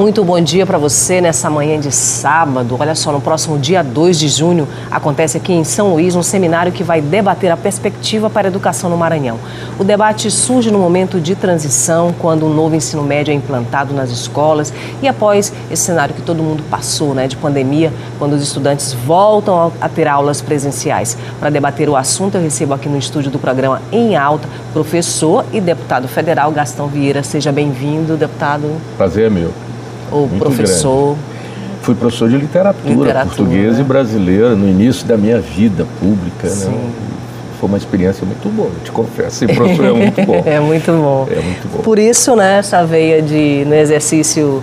Muito bom dia para você nessa manhã de sábado. Olha só, no próximo dia 2 de junho acontece aqui em São Luís um seminário que vai debater a perspectiva para a educação no Maranhão. O debate surge no momento de transição, quando o novo ensino médio é implantado nas escolas e após esse cenário que todo mundo passou, de pandemia, quando os estudantes voltam a ter aulas presenciais. Para debater o assunto, eu recebo aqui no estúdio do programa Em Alta, professor e deputado federal Gastão Vieira. Seja bem-vindo, deputado. Prazer é meu. O muito professor. Grande. Fui professor de literatura portuguesa e brasileira no início da minha vida pública. Sim. Foi uma experiência muito boa, te confesso. Ser professor é muito bom. É muito bom. É muito bom. Por isso, essa veia no exercício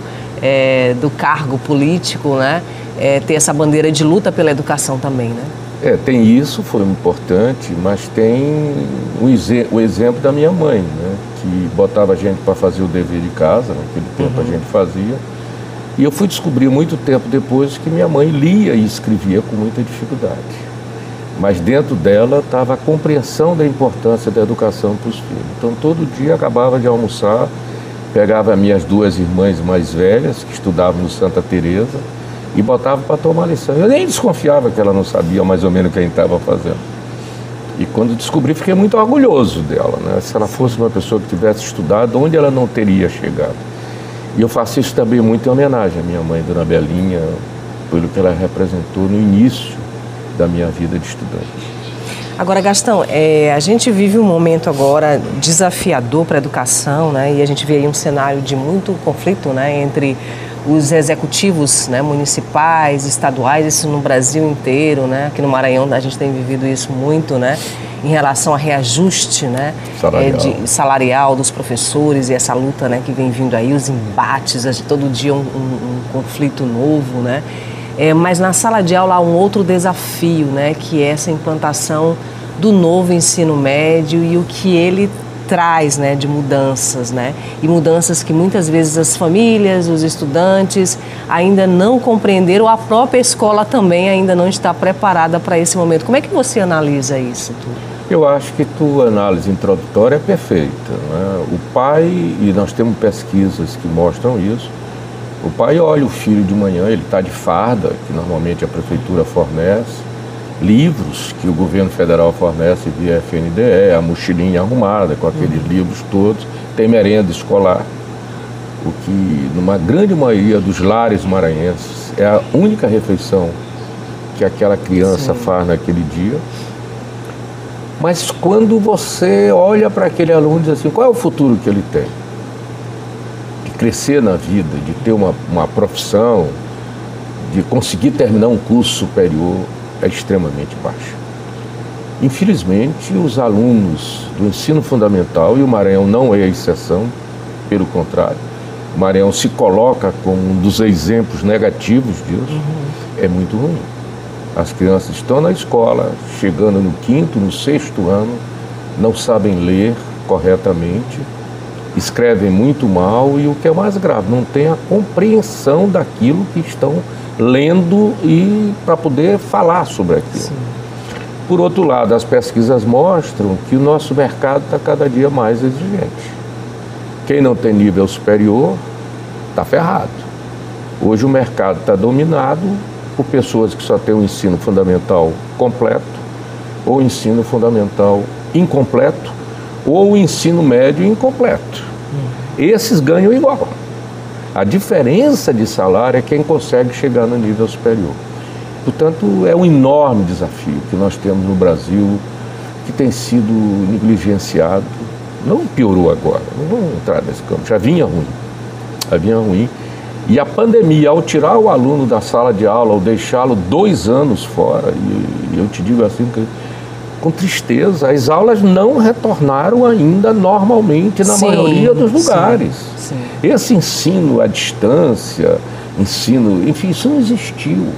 do cargo político, ter essa bandeira de luta pela educação também, tem isso, foi importante, mas tem o exemplo da minha mãe, que botava a gente para fazer o dever de casa, naquele tempo a gente fazia. E eu fui descobrir muito tempo depois que minha mãe lia e escrevia com muita dificuldade. Mas dentro dela estava a compreensão da importância da educação para os filhos. Então todo dia acabava de almoçar, pegava minhas duas irmãs mais velhas, que estudavam no Santa Teresa, e botava para tomar lição. Eu nem desconfiava que ela não sabia mais ou menos o que a gente estava fazendo. E quando descobri, fiquei muito orgulhoso dela. Se ela fosse uma pessoa que tivesse estudado, onde ela não teria chegado. E eu faço isso também muito em homenagem à minha mãe, Dona Belinha, pelo que ela representou no início da minha vida de estudante. Agora, Gastão, a gente vive um momento agora desafiador para a educação, e a gente vê aí um cenário de muito conflito, entre os executivos municipais, estaduais, isso no Brasil inteiro, aqui no Maranhão a gente tem vivido isso muito, em relação a reajuste salarial dos professores e essa luta que vem vindo aí, os embates, todo dia um conflito novo, mas na sala de aula há um outro desafio, que é essa implantação do novo ensino médio e o que ele traz de mudanças, e mudanças que muitas vezes as famílias, os estudantes ainda não compreenderam, a própria escola também ainda não está preparada para esse momento. Como é que você analisa isso tudo? Eu acho que tua análise introdutória é perfeita. O pai, e nós temos pesquisas que mostram isso, o pai olha o filho de manhã, ele está de farda, que normalmente a prefeitura fornece, livros que o governo federal fornece via FNDE, a mochilinha arrumada com aqueles livros todos, tem merenda escolar, o que numa grande maioria dos lares maranhenses é a única refeição que aquela criança faz naquele dia. Mas quando você olha para aquele aluno e diz assim, qual é o futuro que ele tem? De crescer na vida, de ter uma profissão, de conseguir terminar um curso superior, é extremamente baixa. Infelizmente, os alunos do ensino fundamental, e o Maranhão não é a exceção, pelo contrário, o Maranhão se coloca como um dos exemplos negativos disso, é muito ruim. As crianças estão na escola, chegando no 5º, no 6º ano, não sabem ler corretamente, escrevem muito mal e o que é mais grave, não tem a compreensão daquilo que estão lendo e para poder falar sobre aquilo. Sim. Por outro lado, as pesquisas mostram que o nosso mercado está cada dia mais exigente. Quem não tem nível superior está ferrado. Hoje o mercado está dominado por pessoas que só têm o ensino fundamental completo, ou ensino fundamental incompleto, ou o ensino médio incompleto. Esses ganham igual. A diferença de salário é quem consegue chegar no nível superior. Portanto, é um enorme desafio que nós temos no Brasil, que tem sido negligenciado. Não piorou agora, não vamos entrar nesse campo, já vinha ruim. E a pandemia, ao tirar o aluno da sala de aula, ao deixá-lo 2 anos fora, e eu te digo assim, com tristeza, as aulas não retornaram ainda normalmente na maioria dos lugares. Sim. Esse ensino à distância, enfim, isso não existiu.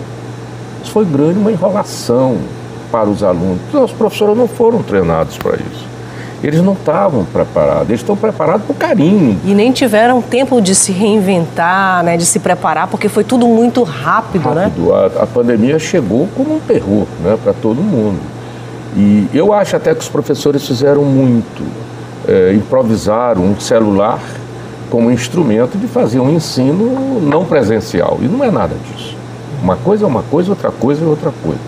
Isso foi uma enrolação para os alunos. Os professores não foram treinados para isso. Eles não estavam preparados, eles estão preparados por carinho. E nem tiveram tempo de se reinventar, de se preparar, porque foi tudo muito rápido. A pandemia chegou como um terror, para todo mundo. E eu acho até que os professores fizeram muito. Improvisaram um celular como instrumento de fazer um ensino não presencial. E não é nada disso. Uma coisa é uma coisa, outra coisa é outra coisa.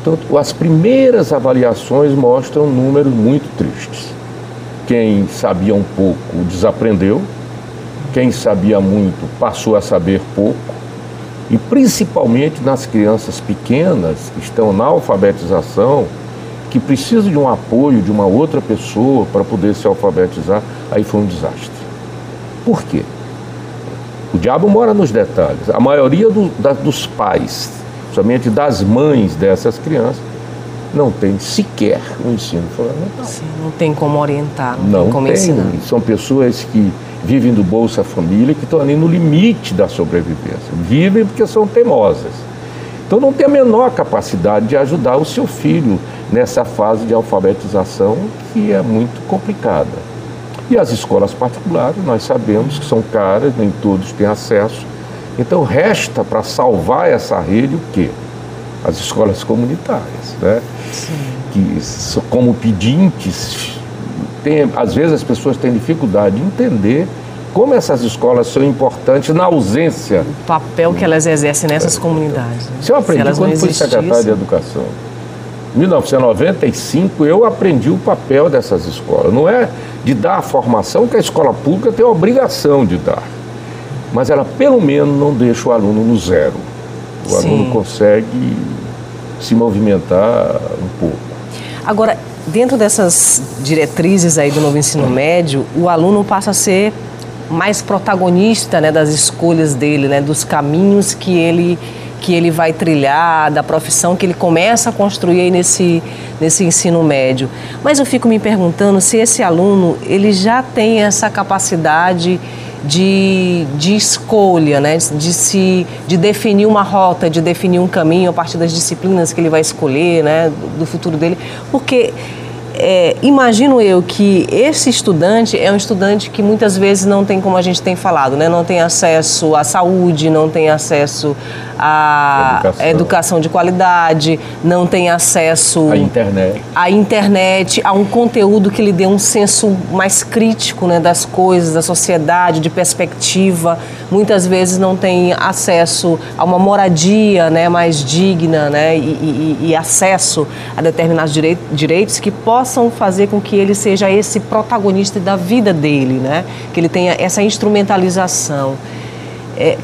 Então, as primeiras avaliações mostram números muito tristes. Quem sabia um pouco desaprendeu, quem sabia muito passou a saber pouco, e principalmente nas crianças pequenas que estão na alfabetização, que precisam de um apoio de uma outra pessoa para poder se alfabetizar, aí foi um desastre. Por quê? O diabo mora nos detalhes. A maioria dos pais, somente das mães dessas crianças, não tem sequer um ensino fundamental. Sim, não tem como orientar, não tem como tem. ensinar. São pessoas que vivem do Bolsa Família, que estão ali no limite da sobrevivência. Vivem porque são teimosas. Então não tem a menor capacidade de ajudar o seu filho nessa fase de alfabetização que é muito complicada. E as escolas particulares, nós sabemos que são caras, nem todos têm acesso. Então resta para salvar essa rede o quê? As escolas comunitárias, né? Sim. Que como pedintes, às vezes as pessoas têm dificuldade de entender como essas escolas são importantes na ausência. O papel que elas exercem nessas comunidades. Né? Isso eu aprendi quando fui secretário de Educação. Em 1995, eu aprendi o papel dessas escolas. Não é de dar a formação que a escola pública tem a obrigação de dar, mas ela pelo menos não deixa o aluno no zero. O aluno consegue se movimentar um pouco. Agora, dentro dessas diretrizes aí do novo ensino médio, o aluno passa a ser mais protagonista, né, das escolhas dele, né, dos caminhos que ele vai trilhar, da profissão que ele começa a construir aí nesse ensino médio. Mas eu fico me perguntando se esse aluno ele já tem essa capacidade de escolha, né, de definir uma rota, de definir um caminho a partir das disciplinas que ele vai escolher, né, do futuro dele, porque imagino eu que esse estudante é um estudante que muitas vezes não tem, como a gente tem falado, né, não tem acesso à saúde, não tem acesso à educação de qualidade, não tem acesso à internet, a um conteúdo que lhe dê um senso mais crítico, né, das coisas, da sociedade, de perspectiva. Muitas vezes não tem acesso a uma moradia, né, mais digna, né, e acesso a determinados direitos que possam fazer com que ele seja esse protagonista da vida dele, né, que ele tenha essa instrumentalização.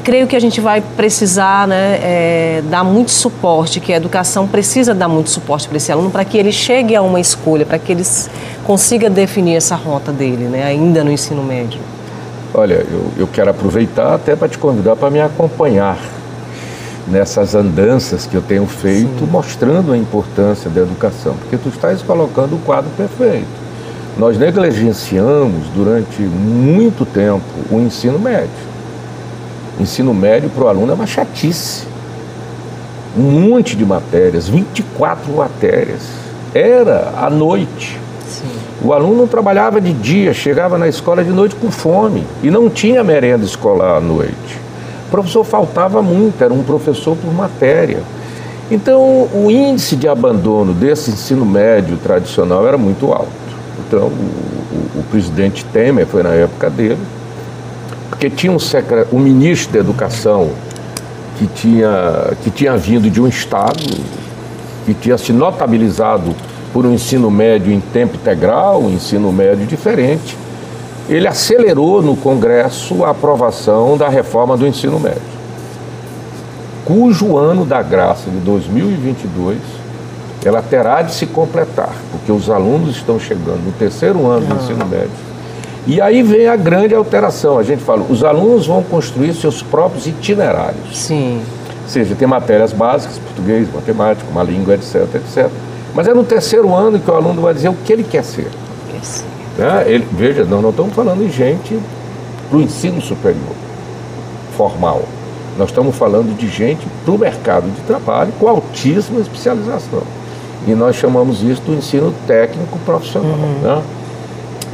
Creio que a gente vai precisar, né, dar muito suporte, que a educação precisa dar muito suporte para esse aluno, para que ele chegue a uma escolha, para que ele consiga definir essa rota dele, né, ainda no ensino médio. Olha, eu quero aproveitar até para te convidar para me acompanhar nessas andanças que eu tenho feito, mostrando a importância da educação, porque tu estás colocando o quadro perfeito. Nós negligenciamos durante muito tempo o ensino médio. O ensino médio para o aluno é uma chatice. Um monte de matérias, 24 matérias. Era à noite. Sim. O aluno trabalhava de dia, chegava na escola de noite com fome e não tinha merenda escolar à noite. O professor faltava muito, era um professor por matéria. Então, o índice de abandono desse ensino médio tradicional era muito alto. Então, o presidente Temer, foi na época dele, porque tinha um ministro da Educação que tinha vindo de um estado, que tinha se notabilizado por um ensino médio em tempo integral, um ensino médio diferente. Ele acelerou no Congresso a aprovação da reforma do ensino médio, cujo ano da graça de 2022 ela terá de se completar, porque os alunos estão chegando no terceiro ano do ensino médio. E aí vem a grande alteração. A gente fala, os alunos vão construir seus próprios itinerários. Sim. Ou seja, tem matérias básicas, português, matemática, uma língua, etc, etc. Mas é no terceiro ano que o aluno vai dizer o que ele quer ser. Né? Veja, nós não estamos falando de gente para o ensino superior, formal. Nós estamos falando de gente para o mercado de trabalho com altíssima especialização. E nós chamamos isso do ensino técnico profissional. Né?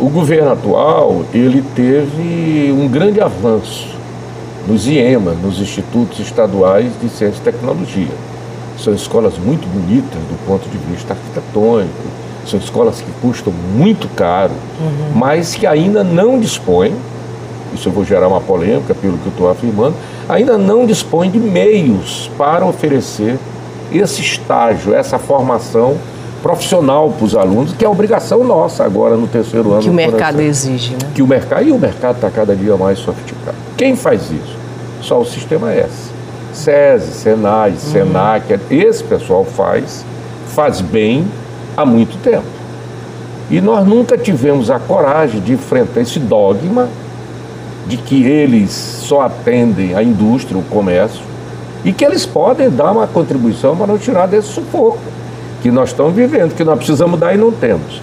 O governo atual, ele teve um grande avanço nos IEMA, nos Institutos Estaduais de Ciência e Tecnologia. São escolas muito bonitas do ponto de vista arquitetônico, são escolas que custam muito caro, mas que ainda não dispõem isso eu vou gerar uma polêmica pelo que eu estou afirmando, ainda não dispõe de meios para oferecer esse estágio, essa formação profissional para os alunos, que é obrigação nossa agora no terceiro ano. Que o mercado exige, né? Que o mercado está cada dia mais sofisticado. Quem faz isso? Só o Sistema S. SESI, SENAI, SENAC, esse pessoal faz bem há muito tempo. E nós nunca tivemos a coragem de enfrentar esse dogma de que eles só atendem a indústria, o comércio, e que eles podem dar uma contribuição para não tirar desse sufoco que nós estamos vivendo, que nós precisamos dar e não temos.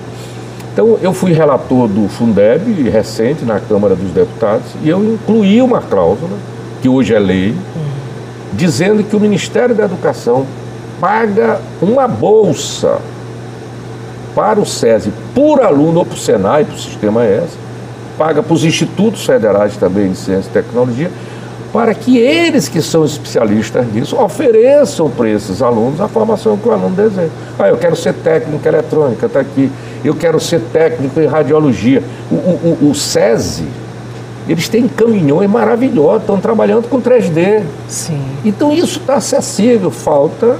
Então, eu fui relator do Fundeb, recente, na Câmara dos Deputados, e eu incluí uma cláusula, que hoje é lei, dizendo que o Ministério da Educação paga uma bolsa para o SESI por aluno, ou para o SENAI, para o Sistema S, paga para os institutos federais também de ciência e tecnologia, para que eles que são especialistas nisso ofereçam para esses alunos a formação que o aluno deseja. Eu quero ser técnico em eletrônica, está aqui. Eu quero ser técnico em radiologia. O SESI, eles têm caminhões maravilhosos, estão trabalhando com 3D. Sim. Então isso está acessível. Falta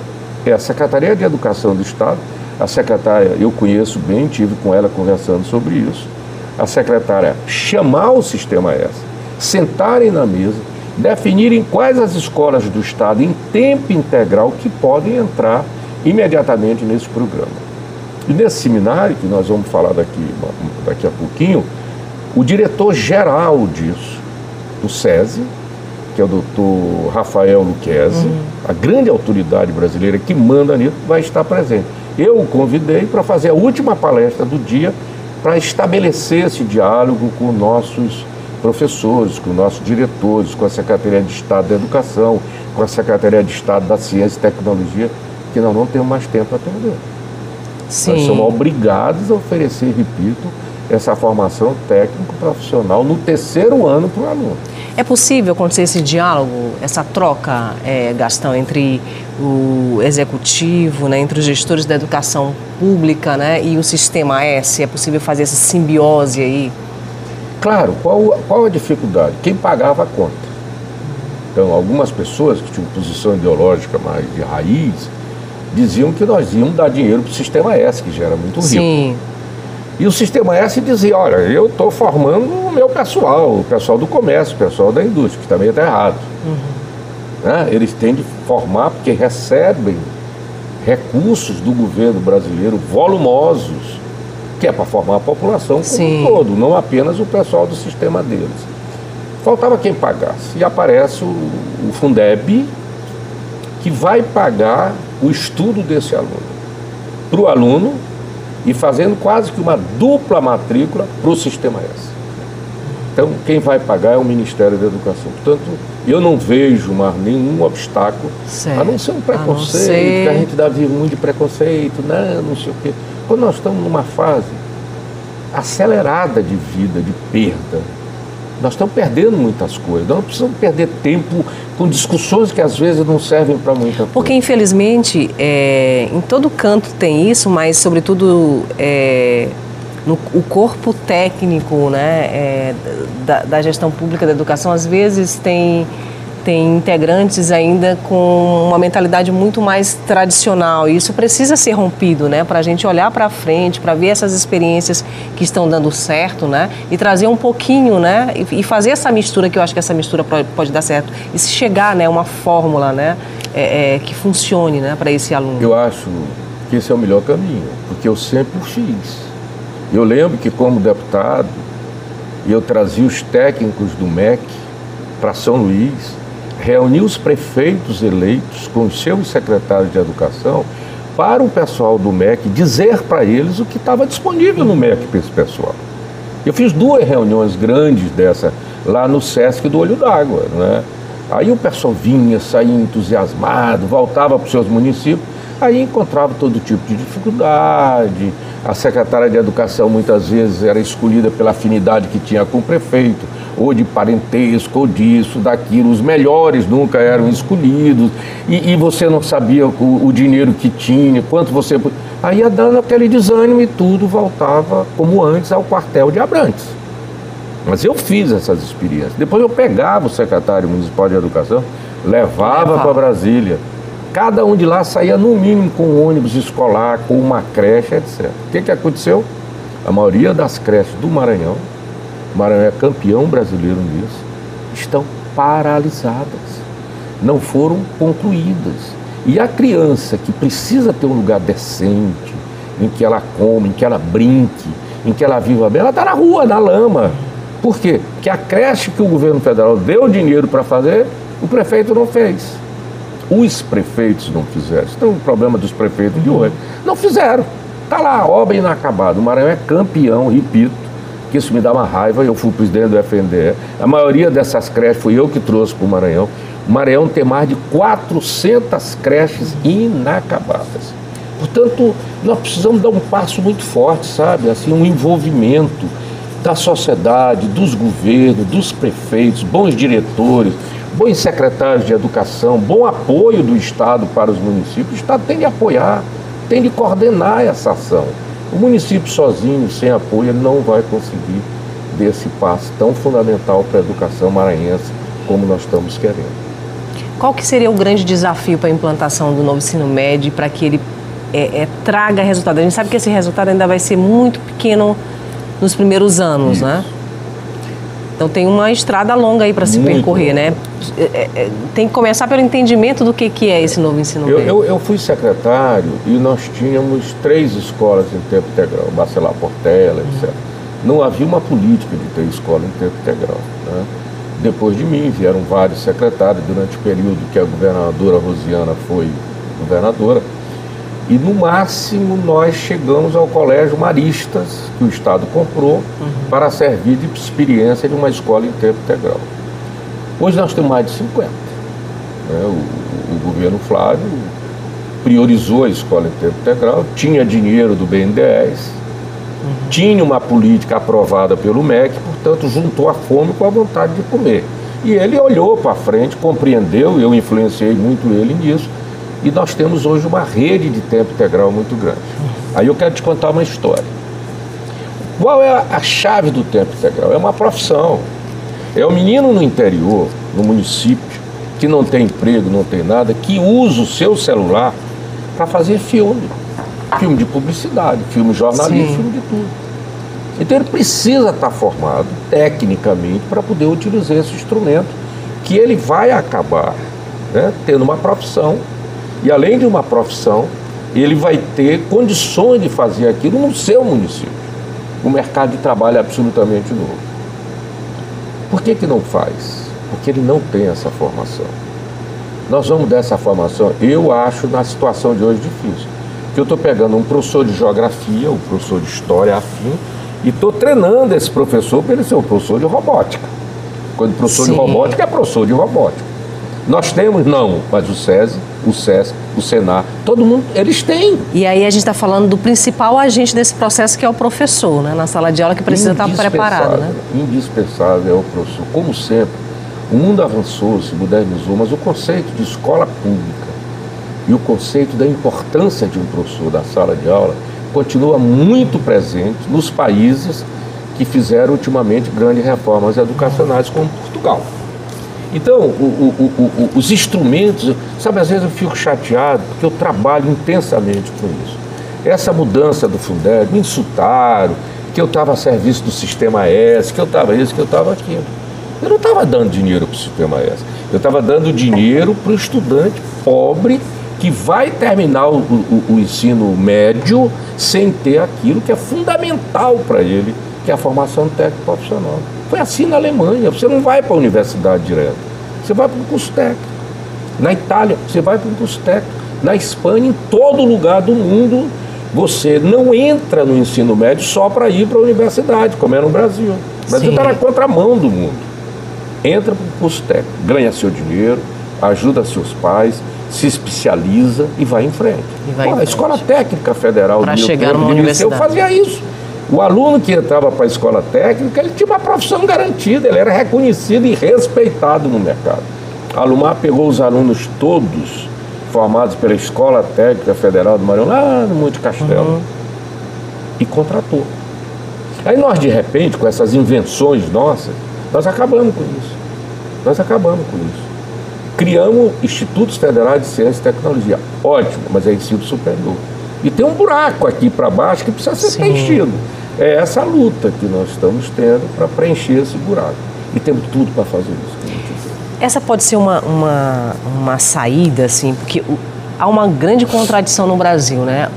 a Secretaria de Educação do Estado. A secretária, eu conheço bem, tive com ela conversando sobre isso. A secretária chamar o Sistema S, sentarem na mesa, definirem quais as escolas do Estado em tempo integral que podem entrar imediatamente nesse programa. E nesse seminário, que nós vamos falar daqui a pouquinho, o diretor-geral disso, do SESI, que é o doutor Rafael Lucchesi, a grande autoridade brasileira que manda nisso, vai estar presente. Eu o convidei para fazer a última palestra do dia para estabelecer esse diálogo com nossos professores, com nossos diretores, com a Secretaria de Estado da Educação, com a Secretaria de Estado da Ciência e Tecnologia, que nós não temos mais tempo a atender. Sim. Nós somos obrigados a oferecer, repito, essa formação técnico-profissional no terceiro ano para o aluno. É possível acontecer esse diálogo, essa troca, Gastão, entre o executivo, né, entre os gestores da educação pública, né, e o Sistema S? É possível fazer essa simbiose aí? Claro, qual a dificuldade? Quem pagava a conta? Então, algumas pessoas que tinham posição ideológica mais de raiz diziam que nós íamos dar dinheiro para o Sistema S, que já era muito rico. Sim. E o Sistema S dizia, olha, eu estou formando o meu pessoal, o pessoal do comércio, o pessoal da indústria, que também está errado. Né? Eles têm de formar porque recebem recursos do governo brasileiro volumosos, que é para formar a população como um todo, não apenas o pessoal do sistema deles. Faltava quem pagasse. E aparece o Fundeb, que vai pagar o estudo desse aluno. Para o aluno, e fazendo quase que uma dupla matrícula para o Sistema S. Então, quem vai pagar é o Ministério da Educação. Portanto, eu não vejo nenhum obstáculo, a não ser um preconceito, que a gente vive muito de preconceito, não sei o quê. Quando nós estamos numa fase acelerada de vida, de perda, nós estamos perdendo muitas coisas. Nós não precisamos perder tempo com discussões que às vezes não servem para muita coisa. Porque, infelizmente, em todo canto tem isso, mas, sobretudo, o corpo técnico, né, da gestão pública da educação, às vezes tem integrantes ainda com uma mentalidade muito mais tradicional, e isso precisa ser rompido, né, para a gente olhar para frente, para ver essas experiências que estão dando certo, né, e trazer um pouquinho, né, e fazer essa mistura, que eu acho que essa mistura pode dar certo, e se chegar, né, uma fórmula, né, que funcione, né, para esse aluno. Eu acho que esse é o melhor caminho, porque eu sempre o fiz. Eu lembro que, como deputado, eu trazia os técnicos do MEC para São Luís, reuni os prefeitos eleitos com os seus secretários de educação para o pessoal do MEC dizer para eles o que estava disponível no MEC para esse pessoal. Eu fiz 2 reuniões grandes dessa lá no Sesc do Olho d'Água, né? Aí o pessoal vinha, saía entusiasmado, voltava para os seus municípios, aí encontrava todo tipo de dificuldade. A secretária de Educação muitas vezes era escolhida pela afinidade que tinha com o prefeito, ou de parentesco, ou disso, daquilo. Os melhores nunca eram escolhidos, e você não sabia o dinheiro que tinha, quanto você... Aí ia dando aquele desânimo e tudo voltava, como antes, ao quartel de Abrantes. Mas eu fiz essas experiências. Depois eu pegava o secretário municipal de educação, levava para Brasília. Cada um de lá saía no mínimo com um ônibus escolar, com uma creche, etc. O que aconteceu? A maioria das creches do Maranhão, o Maranhão é campeão brasileiro nisso, estão paralisadas, não foram concluídas. E a criança que precisa ter um lugar decente, em que ela come, em que ela brinque, em que ela viva bem, ela está na rua, na lama. Por quê? Porque a creche que o governo federal deu dinheiro para fazer, o prefeito não fez. Os prefeitos não fizeram. Isso é um problema dos prefeitos de hoje. Não fizeram. Está lá, obra inacabada. O Maranhão é campeão, repito, que isso me dá uma raiva. Eu fui presidente do FNDE. A maioria dessas creches fui eu que trouxe para o Maranhão. O Maranhão tem mais de 400 creches inacabadas. Portanto, nós precisamos dar um passo muito forte, sabe? Assim, um envolvimento da sociedade, dos governos, dos prefeitos, bons diretores, bons secretários de educação, bom apoio do Estado para os municípios. O Estado tem de apoiar, tem de coordenar essa ação. O município sozinho, sem apoio, ele não vai conseguir dar esse passo tão fundamental para a educação maranhense como nós estamos querendo. Qual que seria o grande desafio para a implantação do novo ensino médio, para que ele traga resultado? A gente sabe que esse resultado ainda vai ser muito pequeno nos primeiros anos, isso, né? Então tem uma estrada longa aí para se percorrer, né? Tem que começar pelo entendimento do que é esse novo ensino médio. Eu fui secretário e nós tínhamos 3 escolas em tempo integral, Bacelar Portela, etc. Não havia uma política de ter escola em tempo integral, né? Depois de mim vieram vários secretários durante o período que a governadora Rosiana foi governadora. E no máximo nós chegamos ao Colégio Maristas, que o Estado comprou, para servir de experiência de uma escola em tempo integral. Hoje nós temos mais de 50. Né? O governo Flávio priorizou a escola em tempo integral, tinha dinheiro do BNDES, tinha uma política aprovada pelo MEC, portanto juntou a fome com a vontade de comer. E ele olhou para frente, compreendeu, eu influenciei muito ele nisso, e nós temos hoje uma rede de tempo integral muito grande. Aí eu quero te contar uma história. Qual é a chave do tempo integral? É uma profissão. É o menino no interior, no município, que não tem emprego, não tem nada, que usa o seu celular para fazer filme. Filme de publicidade, filme jornalístico, filme de tudo. Então ele precisa estar formado tecnicamente para poder utilizar esse instrumento, que ele vai acabar, né, tendo uma profissão. E além de uma profissão, ele vai ter condições de fazer aquilo no seu município. O mercado de trabalho é absolutamente novo. Por que não faz? Porque ele não tem essa formação. Nós vamos dar essa formação, eu acho, na situação de hoje difícil. Porque eu estou pegando um professor de geografia, um professor de história afim, e estou treinando esse professor para ele ser um professor de robótica. Quando professor de robótica é professor de robótica. Nós temos, não, mas o SESI, o SESC, o Senar, todo mundo, eles têm. E aí a gente está falando do principal agente desse processo, que é o professor, né? Na sala de aula, que precisa estar preparado, né? Indispensável é o professor. Como sempre, o mundo avançou, se modernizou, mas o conceito de escola pública e o conceito da importância de um professor da sala de aula continua muito presente nos países que fizeram ultimamente grandes reformas educacionais, como Portugal. Então, os instrumentos, sabe, às vezes eu fico chateado porque eu trabalho intensamente com isso. Essa mudança do Fundeb, me insultaram, que eu estava a serviço do Sistema S, que eu estava isso, que eu estava aquilo. Eu não estava dando dinheiro para o Sistema S, eu estava dando dinheiro para o estudante pobre que vai terminar o ensino médio sem ter aquilo que é fundamental para ele, que é a formação técnica profissional. Foi assim na Alemanha, você não vai para a universidade direto, você vai para o curso técnico. Na Itália, você vai para o curso técnico. Na Espanha, em todo lugar do mundo, você não entra no ensino médio só para ir para a universidade, como é no Brasil. O Brasil está na contramão do mundo. Entra para o curso técnico, ganha seu dinheiro, ajuda seus pais, se especializa e vai em frente. A Escola Técnica Federal para chegar numa universidade. Eu fazia isso. O aluno que entrava para a escola técnica, ele tinha uma profissão garantida, ele era reconhecido e respeitado no mercado. A Alumar pegou os alunos todos formados pela Escola Técnica Federal do Maranhão, lá no Monte Castelo, e contratou. Aí nós, de repente, com essas invenções nossas, nós acabamos com isso. Nós acabamos com isso. Criamos institutos federais de ciência e tecnologia. Ótimo, mas é ensino superior. E tem um buraco aqui para baixo que precisa ser preenchido. É essa luta que nós estamos tendo para preencher esse buraco. E temos tudo para fazer isso. Essa pode ser uma saída, assim, porque há uma grande contradição no Brasil, né?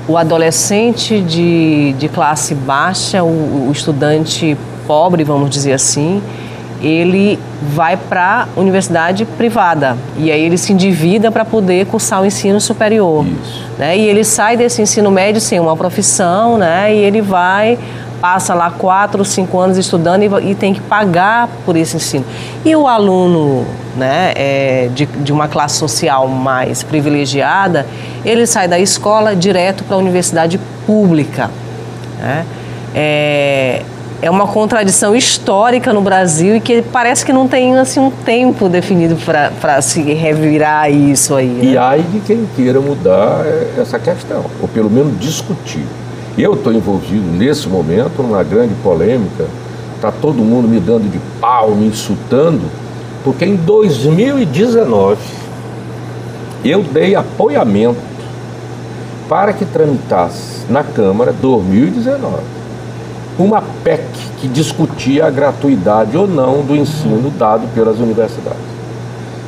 O adolescente de classe baixa, o estudante pobre, vamos dizer assim, ele vai para a universidade privada e aí ele se endivida para poder cursar o ensino superior. Isso. Né? E ele sai desse ensino médio sem uma profissão, né? E ele passa lá 4 ou 5 anos estudando e tem que pagar por esse ensino. E o aluno, né, de uma classe social mais privilegiada, ele sai da escola direto para a universidade pública. Né? É uma contradição histórica no Brasil e que parece que não tem assim, um tempo definido para se revirar isso aí. Né? E ai de quem queira mudar essa questão, ou pelo menos discutir. Eu estou envolvido nesse momento numa grande polêmica, está todo mundo me dando de pau, me insultando, porque em 2019 eu dei apoiamento para que tramitasse na Câmara, 2019, uma PEC que discutia a gratuidade ou não do ensino dado pelas universidades.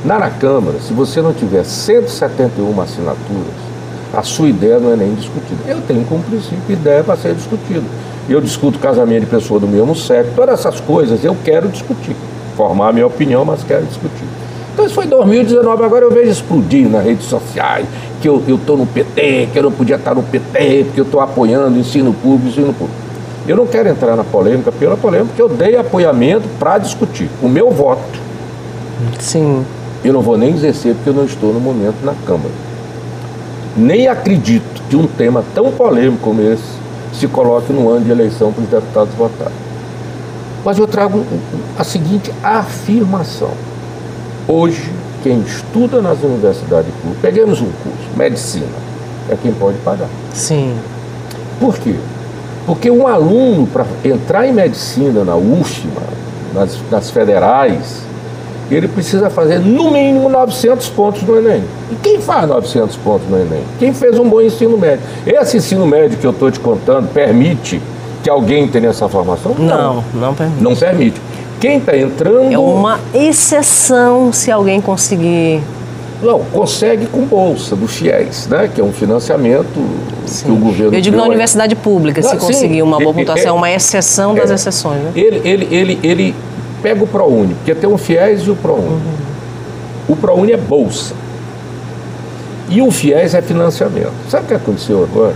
Na Câmara, se você não tiver 171 assinaturas, a sua ideia não é nem discutida. Eu tenho como princípio ideia para ser discutida. Eu discuto casamento de pessoa do mesmo sexo, todas essas coisas eu quero discutir. Formar a minha opinião, mas quero discutir. Então isso foi 2019, agora eu vejo explodir nas redes sociais, que eu estou no PT, que eu não podia estar no PT, porque eu estou apoiando ensino público. Eu não quero entrar na polêmica pela polêmica, porque eu dei apoiamento para discutir. O meu voto, sim, eu não vou nem exercer, porque eu não estou no momento na Câmara. Nem acredito que um tema tão polêmico como esse se coloque no ano de eleição para os deputados votarem. Mas eu trago a seguinte afirmação. Hoje, quem estuda nas universidades públicas, peguemos um curso, medicina, é quem pode pagar. Sim. Por quê? Porque um aluno, para entrar em medicina na UFMA, nas federais, ele precisa fazer no mínimo 900 pontos no Enem. E quem faz 900 pontos no Enem? Quem fez um bom ensino médio. Esse ensino médio que eu estou te contando permite que alguém tenha essa formação? Não permite. Não permite. Quem está entrando... É uma exceção se alguém conseguir... Não, consegue com bolsa do FIES, né? Que é um financiamento que o governo... Eu digo na universidade pública, se conseguir uma boa pontuação, é uma exceção das exceções, né? Ele pega o ProUni, porque tem o FIES e o ProUni. O ProUni é bolsa. E o FIES é financiamento. Sabe o que aconteceu agora?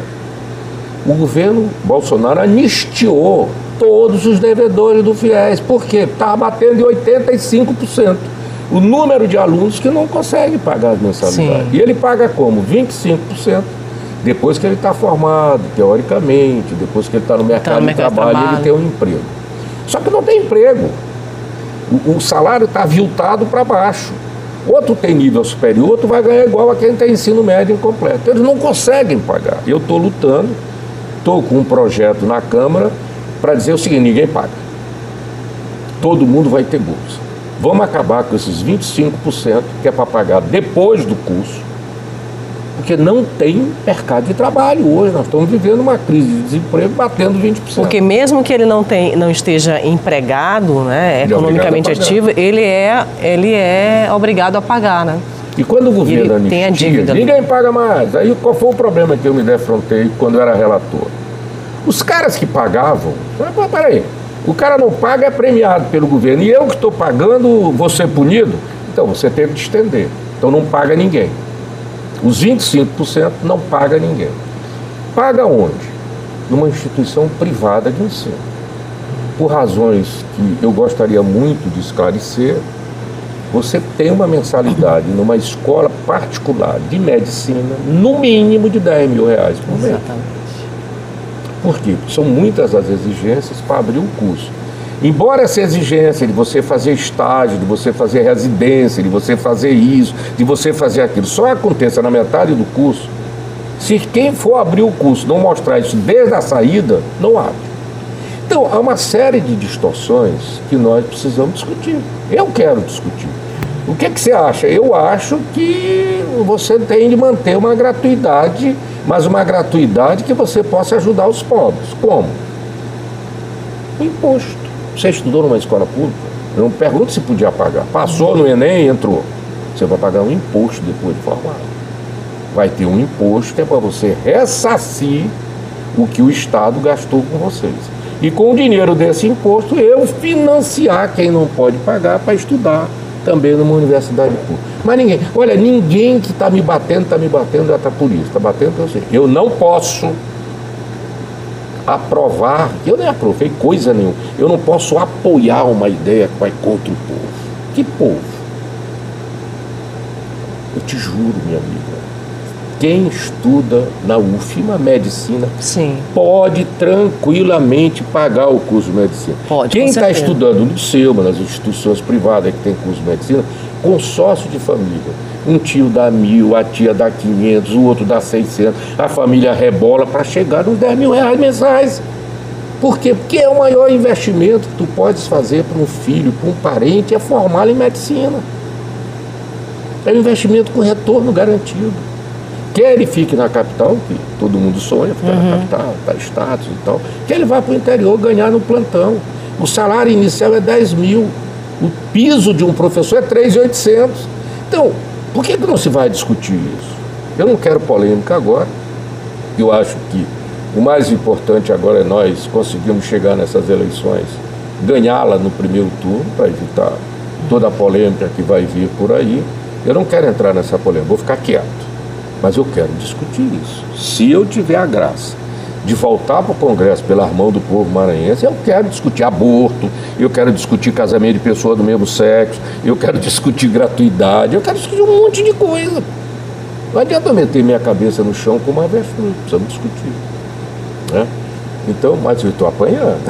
O governo Bolsonaro anistiou todos os devedores do FIES. Por quê? Estava batendo de 85%. O número de alunos que não conseguem pagar as mensalidades. Sim. E ele paga como? 25%. Depois que ele está formado, teoricamente, depois que ele está no mercado de trabalho, ele tem um emprego. Só que não tem emprego. O salário está aviltado para baixo. Outro tem nível superior, outro vai ganhar igual a quem tem ensino médio incompleto. Eles não conseguem pagar. Eu estou lutando, estou com um projeto na Câmara para dizer o seguinte: ninguém paga. Todo mundo vai ter bolsa. Vamos acabar com esses 25% que é para pagar depois do curso, porque não tem mercado de trabalho hoje. Nós estamos vivendo uma crise de desemprego batendo 20%. Porque mesmo que ele não esteja empregado, né, economicamente ativo, ele é obrigado a pagar, né? E quando o governo anistia, ninguém paga mais. Aí qual foi o problema que eu me defrontei quando eu era relator? Os caras que pagavam, peraí, o cara não paga, é premiado pelo governo, e eu que estou pagando, vou ser punido? Então você tem que estender. Então não paga ninguém. Os 25% não paga ninguém. Paga onde? Numa instituição privada de ensino. Por razões que eu gostaria muito de esclarecer, você tem uma mensalidade numa escola particular de medicina, no mínimo de R$10 mil por mês. Exatamente. Por quê? Porque são muitas as exigências para abrir o curso. Embora essa exigência de você fazer estágio, de você fazer residência, de você fazer isso, de você fazer aquilo, só aconteça na metade do curso, Se quem for abrir o curso não mostrar isso desde a saída, não abre. Então, há uma série de distorções que nós precisamos discutir. Eu quero discutir. O que você acha? Eu acho que você tem de manter uma gratuidade, mas uma gratuidade que você possa ajudar os pobres. Como? O imposto. Você estudou numa escola pública? Eu não pergunto se podia pagar. Passou no Enem, entrou. Você vai pagar um imposto depois de formado. Vai ter um imposto que é para você ressarcir o que o Estado gastou com vocês. E com o dinheiro desse imposto, eu financiar quem não pode pagar para estudar também numa universidade pública. Mas ninguém que está me batendo é por isso. Está batendo para você. Eu não posso aprovar, eu nem aprovei coisa nenhuma. Eu não posso apoiar uma ideia que vai contra o povo. Que povo? Eu te juro, minha amiga, quem estuda na UFMA medicina pode tranquilamente pagar o curso de medicina. Quem está estudando no liceu, nas instituições privadas que tem curso de medicina, consórcio de família. Um tio dá 1.000, a tia dá 500, o outro dá 600, a família rebola para chegar nos R$10.000 mensais. Por quê? Porque é o maior investimento que tu podes fazer para um filho, para um parente, é formá-lo em medicina. É um investimento com retorno garantido. Quer ele fique na capital, que todo mundo sonha, ficar na capital, tá status e tal, quer ele vá para o interior ganhar no plantão. O salário inicial é 10.000, o piso de um professor é 3.800. Então, por que não se vai discutir isso? Eu não quero polêmica agora. Eu acho que o mais importante agora é nós conseguirmos chegar nessas eleições, ganhá-la no primeiro turno, para evitar toda a polêmica que vai vir por aí. Eu não quero entrar nessa polêmica, vou ficar quieto. Mas eu quero discutir isso. Se eu tiver a graça de voltar para o Congresso pela mão do povo maranhense, eu quero discutir aborto, eu quero discutir casamento de pessoas do mesmo sexo, eu quero discutir gratuidade, eu quero discutir um monte de coisa. Não adianta eu meter minha cabeça no chão com uma avestruz, precisamos discutir. Né? Então, mas eu estou apanhando.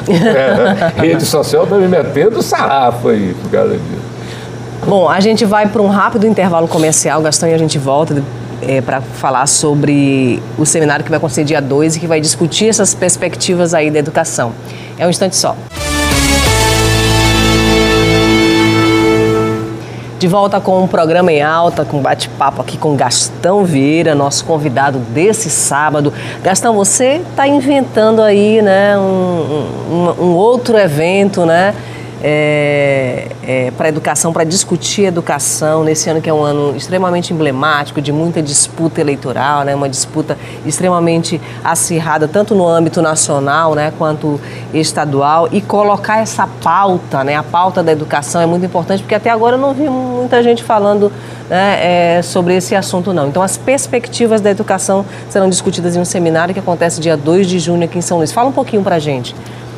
Rede social está me metendo sarrafo aí por causa disso. Bom, a gente vai para um rápido intervalo comercial, Gastão, e a gente volta para falar sobre o seminário que vai acontecer dia 2 e que vai discutir essas perspectivas aí da educação. É um instante só. De volta com um programa em alta, com bate-papo aqui com Gastão Vieira, nosso convidado desse sábado. Gastão, você está inventando aí, né, um outro evento, né? Para a educação, para discutir educação nesse ano que é um ano extremamente emblemático, de muita disputa eleitoral, né, uma disputa extremamente acirrada, tanto no âmbito nacional, né, quanto estadual, e colocar essa pauta, né, a pauta da educação é muito importante, porque até agora eu não vi muita gente falando, né, sobre esse assunto não. Então as perspectivas da educação serão discutidas em um seminário que acontece dia 2 de junho aqui em São Luís. Fala um pouquinho para a gente.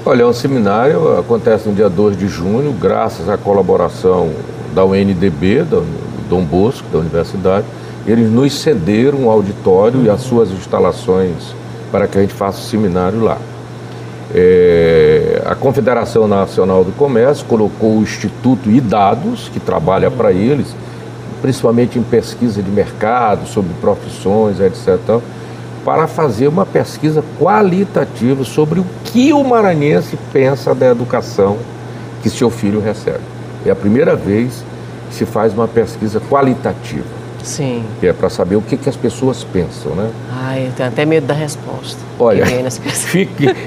Olha, o seminário acontece no dia 2 de junho, graças à colaboração da UNDB, do Dom Bosco, da universidade. Eles nos cederam um auditório e as suas instalações para que a gente faça o seminário lá. A Confederação Nacional do Comércio colocou o Instituto IDADOS, que trabalha para eles, principalmente em pesquisa de mercado, sobre profissões, etc., para fazer uma pesquisa qualitativa sobre o que o maranhense pensa da educação que seu filho recebe. É a primeira vez que se faz uma pesquisa qualitativa. Sim. Que é para saber o que as pessoas pensam, né? Ai, eu tenho até medo da resposta. Olha,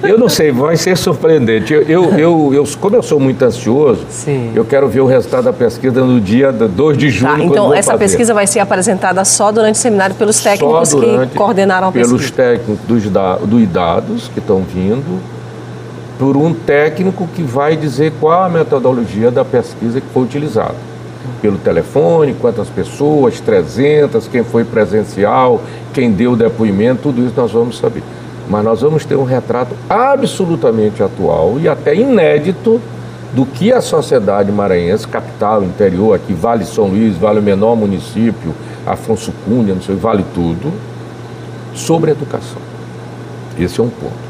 eu não sei, vai ser surpreendente. Como eu sou muito ansioso, sim, eu quero ver o resultado da pesquisa no dia 2 de junho. Tá, então essa pesquisa vai ser apresentada só durante o seminário pelos técnicos que coordenaram a pesquisa? Pelos técnicos do IDADOS que estão vindo, por um técnico que vai dizer qual a metodologia da pesquisa que foi utilizada. Pelo telefone, quantas pessoas, 300, quem foi presencial, quem deu depoimento, tudo isso nós vamos saber. Mas nós vamos ter um retrato absolutamente atual e até inédito do que a sociedade maranhense, capital, interior, aqui Vale São Luís, Vale o menor município, Afonso Cunha, não sei, Vale tudo, sobre educação. Esse é um ponto.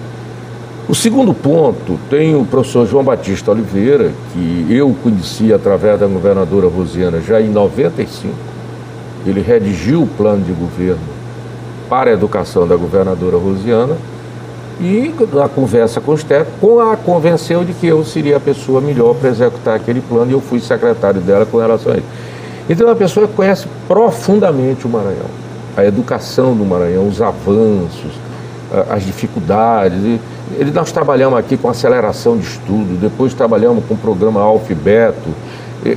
O segundo ponto, tem o professor João Batista Oliveira, que eu conheci através da governadora Rosiana já em 95. Ele redigiu o plano de governo para a educação da governadora Rosiana, e na conversa com os técnicos, a convenceu de que eu seria a pessoa melhor para executar aquele plano, e eu fui secretário dela com relação a isso. Então é uma pessoa que conhece profundamente o Maranhão, a educação do Maranhão, os avanços, as dificuldades. Nós trabalhamos aqui com aceleração de estudo, depois trabalhamos com o programa Alfabeto,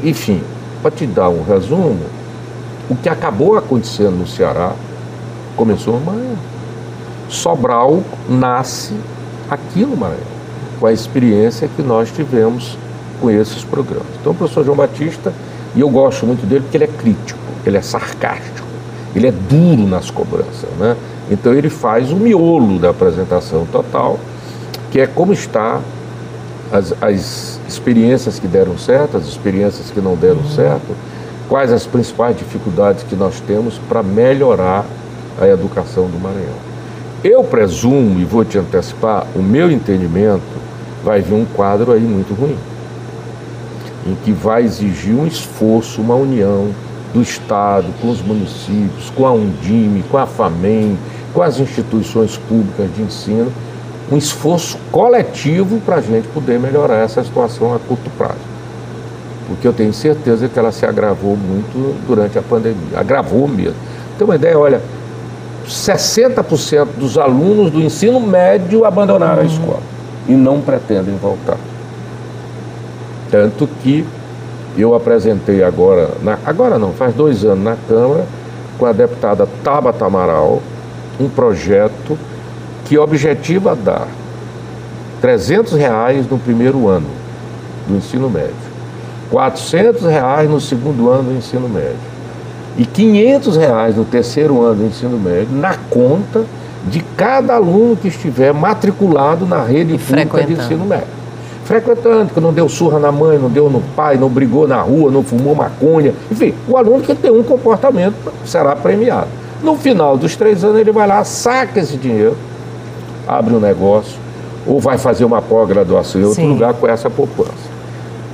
enfim, para te dar um resumo, o que acabou acontecendo no Ceará começou no Maranhão. Sobral nasce aqui no Maranhão, com a experiência que nós tivemos com esses programas. Então o professor João Batista, e eu gosto muito dele porque ele é crítico, ele é sarcástico, ele é duro nas cobranças, né? Então ele faz o miolo da apresentação total, que é como está as experiências que deram certo, as experiências que não deram certo, quais as principais dificuldades que nós temos para melhorar a educação do Maranhão. Eu presumo, e vou te antecipar, o meu entendimento, vai vir um quadro aí muito ruim, em que vai exigir um esforço, uma união do Estado, com os municípios, com a Undime, com a FAMEM, com as instituições públicas de ensino, um esforço coletivo para a gente poder melhorar essa situação a curto prazo. Porque eu tenho certeza que ela se agravou muito durante a pandemia, agravou mesmo. Então uma ideia, olha, 60% dos alunos do ensino médio abandonaram a escola e não pretendem voltar. Tanto que eu apresentei agora não, faz 2 anos na Câmara, com a deputada Tabata Amaral, um projeto que objetiva dar R$300 no primeiro ano do ensino médio, R$400 no segundo ano do ensino médio e R$500 no terceiro ano do ensino médio, na conta de cada aluno que estiver matriculado na rede pública de ensino médio. Frequentando, que não deu surra na mãe, não deu no pai, não brigou na rua, não fumou maconha. Enfim, o aluno que tem um comportamento será premiado. No final dos 3 anos ele vai lá, saca esse dinheiro, abre um negócio, ou vai fazer uma pós-graduação em outro lugar com essa poupança.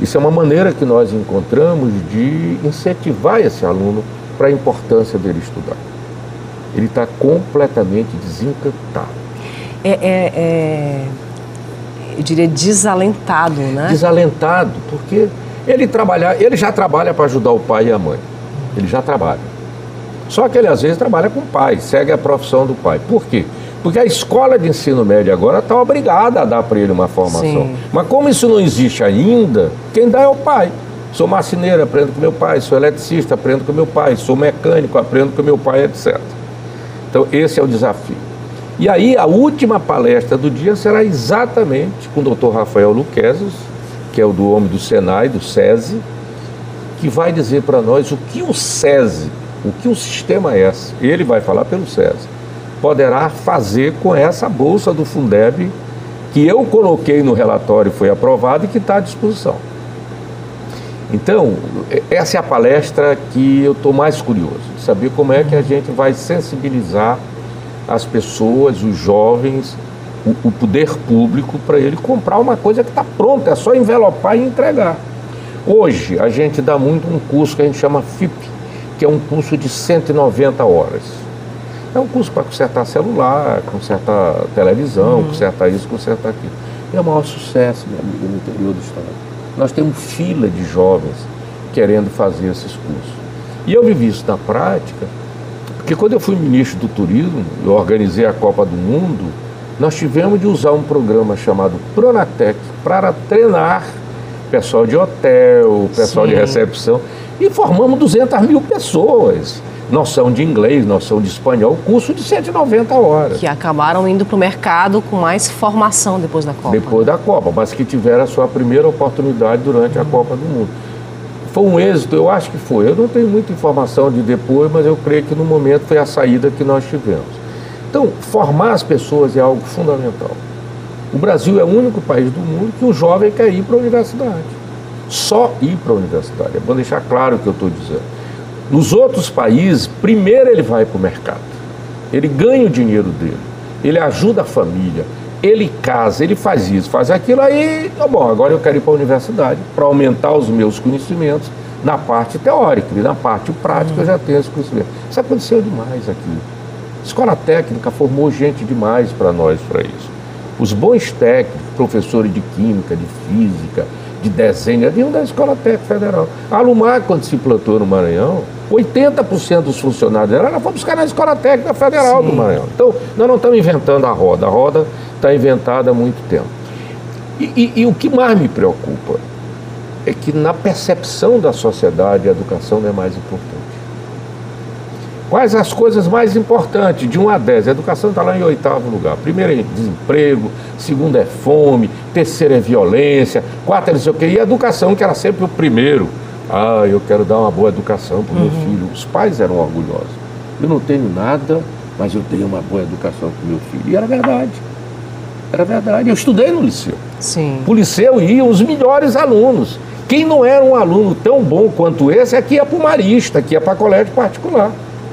Isso é uma maneira que nós encontramos de incentivar esse aluno para a importância dele estudar. Ele está completamente desencantado. Eu diria desalentado, né? Desalentado, porque ele já trabalha para ajudar o pai e a mãe. Ele já trabalha. Só que ele às vezes trabalha com o pai, segue a profissão do pai. Por quê? Porque a escola de ensino médio agora está obrigada a dar para ele uma formação. Sim. Mas como isso não existe ainda, quem dá é o pai. Sou marceneiro, aprendo com meu pai. Sou eletricista, aprendo com meu pai. Sou mecânico, aprendo com meu pai, etc. Então esse é o desafio. E aí a última palestra do dia será exatamente com o Dr. Rafael Luquezes, que é o do homem do Senai, do SESI, que vai dizer para nós o que o SESI, o que o sistema S, ele vai falar pelo SESI, poderá fazer com essa bolsa do Fundeb que eu coloquei no relatório, foi aprovado e que está à disposição. Então, essa é a palestra que eu estou mais curioso, de saber como é que a gente vai sensibilizar as pessoas, os jovens, o poder público, para ele comprar uma coisa que está pronta, é só envelopar e entregar. Hoje, a gente dá muito um curso que a gente chama FIP, que é um curso de 190 horas. É um curso para consertar celular, consertar televisão, consertar isso, consertar aquilo. É o maior sucesso, minha amiga, no interior do estado. Nós temos fila de jovens querendo fazer esses cursos. E eu vivi isso na prática, porque quando eu fui ministro do Turismo, eu organizei a Copa do Mundo, nós tivemos de usar um programa chamado Pronatec para treinar pessoal de hotel, pessoal de recepção, e formamos 200 mil pessoas. Noção de inglês, noção de espanhol, curso de 190 horas. Que acabaram indo para o mercado com mais formação depois da Copa. Depois da Copa, mas que tiveram a sua primeira oportunidade durante a Copa do Mundo. Foi um êxito, eu acho que foi. Eu não tenho muita informação de depois, mas eu creio que no momento foi a saída que nós tivemos. Então, formar as pessoas é algo fundamental. O Brasil é o único país do mundo que o jovem quer ir para a universidade. Só ir para a universidade. É bom deixar claro o que eu estou dizendo. Nos outros países, primeiro ele vai para o mercado. Ele ganha o dinheiro dele. Ele ajuda a família. Ele casa, ele faz isso, faz aquilo. Aí, bom, agora eu quero ir para a universidade para aumentar os meus conhecimentos na parte teórica. E na parte prática eu já tenho esse conhecimento. Isso aconteceu demais aqui. Escola técnica formou gente demais para nós, para isso. Os bons técnicos, professores de química, de física, de desenho, vinham da Escola Técnica Federal. A Alumar, quando se implantou no Maranhão, 80% dos funcionários dela foram buscar na Escola Técnica Federal do Maranhão. Então, nós não estamos inventando a roda está inventada há muito tempo. E o que mais me preocupa é que na percepção da sociedade a educação não é mais importante. Quais as coisas mais importantes? De 1 a 10, a educação está lá em 8º lugar. Primeiro é desemprego, segundo é fome, terceiro é violência, quarto é não sei o quê. E a educação, que era sempre o primeiro. Eu quero dar uma boa educação para o meu filho. Os pais eram orgulhosos. Eu não tenho nada, mas eu tenho uma boa educação para o meu filho. E era verdade. Era verdade. Eu estudei no liceu. Sim. Para o liceu iam os melhores alunos. Quem não era um aluno tão bom quanto esse é que ia para o marista, que ia para colégio particular.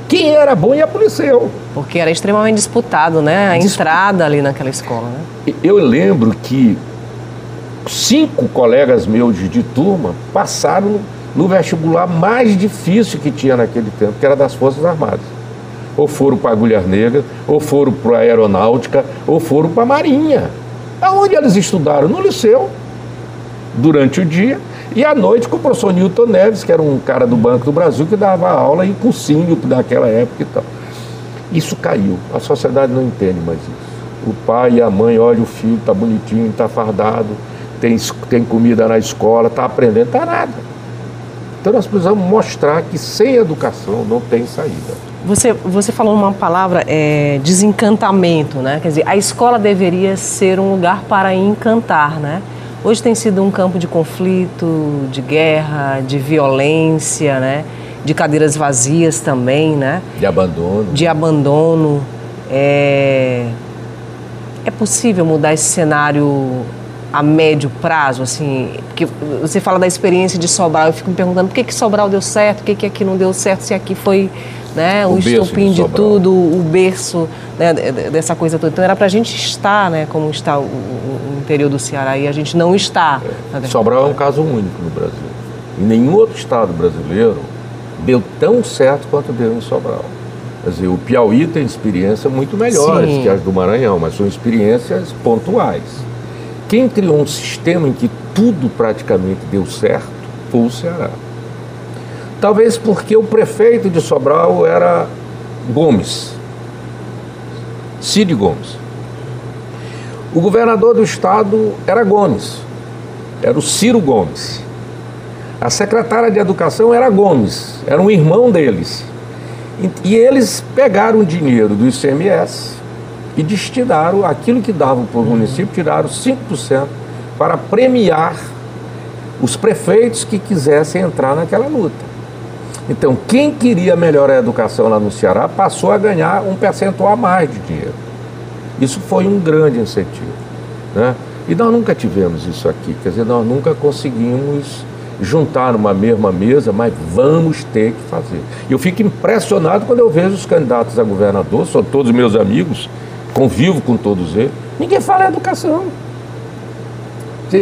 Quem era bom ia para o liceu. Porque era extremamente disputado, né? A entrada ali naquela escola, né? Eu lembro que 5 colegas meus de turma passaram no vestibular mais difícil que tinha naquele tempo, que era das Forças Armadas. Ou foram para Agulhas Negras, ou foram para a Aeronáutica, ou foram para a Marinha. Aonde eles estudaram? No liceu, durante o dia, e à noite com o professor Newton Neves, que era um cara do Banco do Brasil, que dava aula em cursinho daquela época e tal. Isso caiu, a sociedade não entende mais isso. O pai e a mãe olham o filho, está bonitinho, está fardado, tem comida na escola, está aprendendo, está nada. Então nós precisamos mostrar que sem educação não tem saída. Você falou uma palavra, desencantamento, né? Quer dizer, a escola deveria ser um lugar para encantar, né? Hoje tem sido um campo de conflito, de guerra, de violência, né? De cadeiras vazias também, né? De abandono. De abandono. É possível mudar esse cenário a médio prazo, assim? Porque você fala da experiência de Sobral, eu fico me perguntando por que Sobral deu certo, por que aqui não deu certo, se aqui foi, né, o estopim de tudo, o berço, né, dessa coisa toda. Então era para a gente estar, né, como está o interior do Ceará, e a gente não está. Sobral é um caso único no Brasil. Em nenhum outro estado brasileiro deu tão certo quanto deu em Sobral. Quer dizer, o Piauí tem experiências muito melhores que as do Maranhão, mas são experiências pontuais. Quem criou um sistema em que tudo praticamente deu certo foi o Ceará. Talvez porque o prefeito de Sobral era Gomes, Cid Gomes. O governador do estado era Gomes, era o Ciro Gomes. A secretária de Educação era Gomes, era um irmão deles. E eles pegaram o dinheiro do ICMS e destinaram aquilo que davam para o município, tiraram 5% para premiar os prefeitos que quisessem entrar naquela luta. Então, quem queria melhorar a educação lá no Ceará passou a ganhar um percentual a mais de dinheiro. Isso foi um grande incentivo, né? E nós nunca tivemos isso aqui, quer dizer, nós nunca conseguimos juntar numa mesma mesa, mas vamos ter que fazer. Eu fico impressionado quando eu vejo os candidatos a governador, são todos meus amigos, convivo com todos eles, ninguém fala em educação.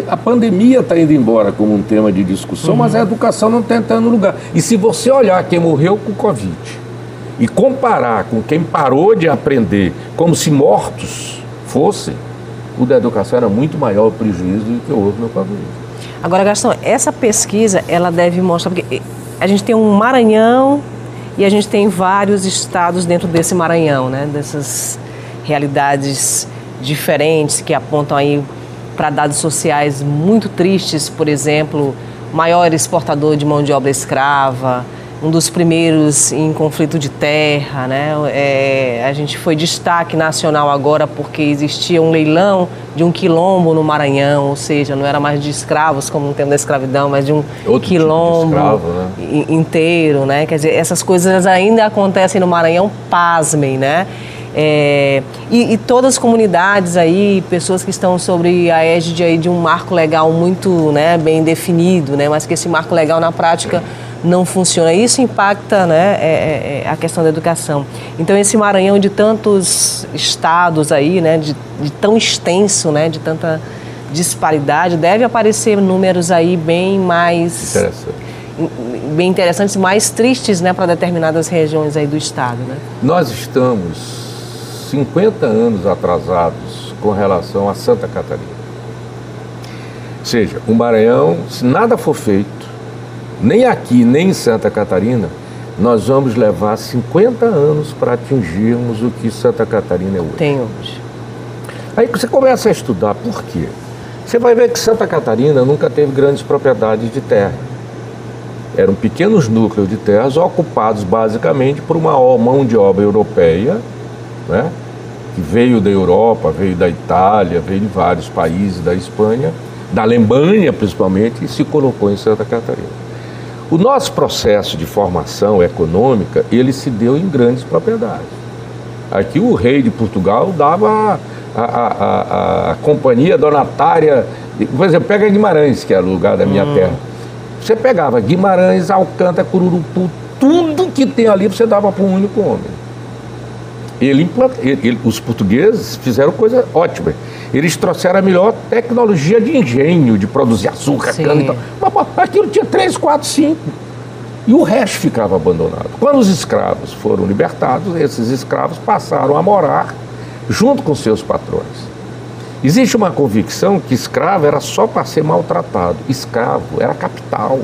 A pandemia está indo embora como um tema de discussão, mas a educação não está entrando no lugar. E se você olhar quem morreu com Covid e comparar com quem parou de aprender como se mortos fossem, o da educação era muito maior o prejuízo do que houve no Covid. Agora, Gastão, essa pesquisa, ela deve mostrar, porque a gente tem um Maranhão e a gente tem vários estados dentro desse Maranhão, né? Dessas realidades diferentes que apontam aí para dados sociais muito tristes, por exemplo, maior exportador de mão de obra escrava, um dos primeiros em conflito de terra, né? A gente foi destaque nacional agora porque existia um leilão de um quilombo no Maranhão, ou seja, não era mais de escravos como no tempo da escravidão, mas de um quilombo tipo de escravo, né? Inteiro, né? Quer dizer, essas coisas ainda acontecem no Maranhão, pasmem, né? E todas as comunidades aí, pessoas que estão sobre a égide aí de um marco legal muito, né, bem definido, né, mas que esse marco legal na prática não funciona. Isso impacta, né, a questão da educação. Então esse Maranhão de tantos estados aí, né, de tão extenso, né, de tanta disparidade, deve aparecer números aí bem mais bem interessantes, mais tristes, né, para determinadas regiões aí do estado, né? Nós estamos 50 anos atrasados com relação a Santa Catarina. Ou seja, o Maranhão, se nada for feito, nem aqui, nem em Santa Catarina, nós vamos levar 50 anos para atingirmos o que Santa Catarina é hoje. Tem hoje. Aí você começa a estudar por quê. Você vai ver que Santa Catarina nunca teve grandes propriedades de terra. Eram pequenos núcleos de terras ocupados basicamente por uma mão de obra europeia, né, que veio da Europa, veio da Itália, veio de vários países, da Espanha, da Alemanha principalmente, e se colocou em Santa Catarina. O nosso processo de formação econômica, ele se deu em grandes propriedades. Aqui o rei de Portugal dava a companhia donatária, por exemplo, pega Guimarães, que é o lugar da minha terra. Você pegava Guimarães, Alcântara, Cururupu, tudo que tem ali você dava para um único homem. Os portugueses fizeram coisa ótima. Eles trouxeram a melhor tecnologia de engenho, de produzir açúcar, cana e tal. Mas aquilo tinha 3, 4, 5. E o resto ficava abandonado. Quando os escravos foram libertados, esses escravos passaram a morar junto com seus patrões. Existe uma convicção que escravo era só para ser maltratado. Escravo era capital.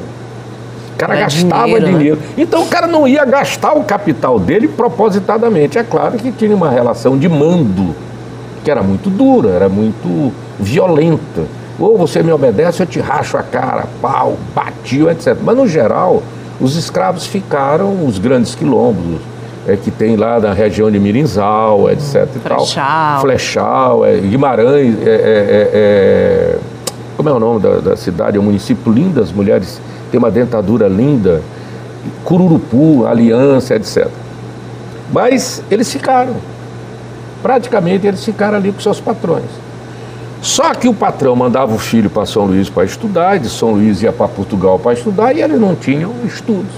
O cara gastava dinheiro. Né? Então o cara não ia gastar o capital dele propositadamente. É claro que tinha uma relação de mando, que era muito dura, era muito violenta. Ou você me obedece, eu te racho a cara, pau, batiu, etc. Mas no geral, os escravos ficaram, os grandes quilombos, que tem lá na região de Mirinzal, etc. Flechal, Guimarães, como é o nome da cidade? É um município lindo, as mulheres têm uma dentadura linda, Cururupu, Aliança, etc. Mas eles ficaram, praticamente eles ficaram ali com seus patrões. Só que o patrão mandava o filho para São Luís para estudar, de São Luís ia para Portugal para estudar, e eles não tinham estudos.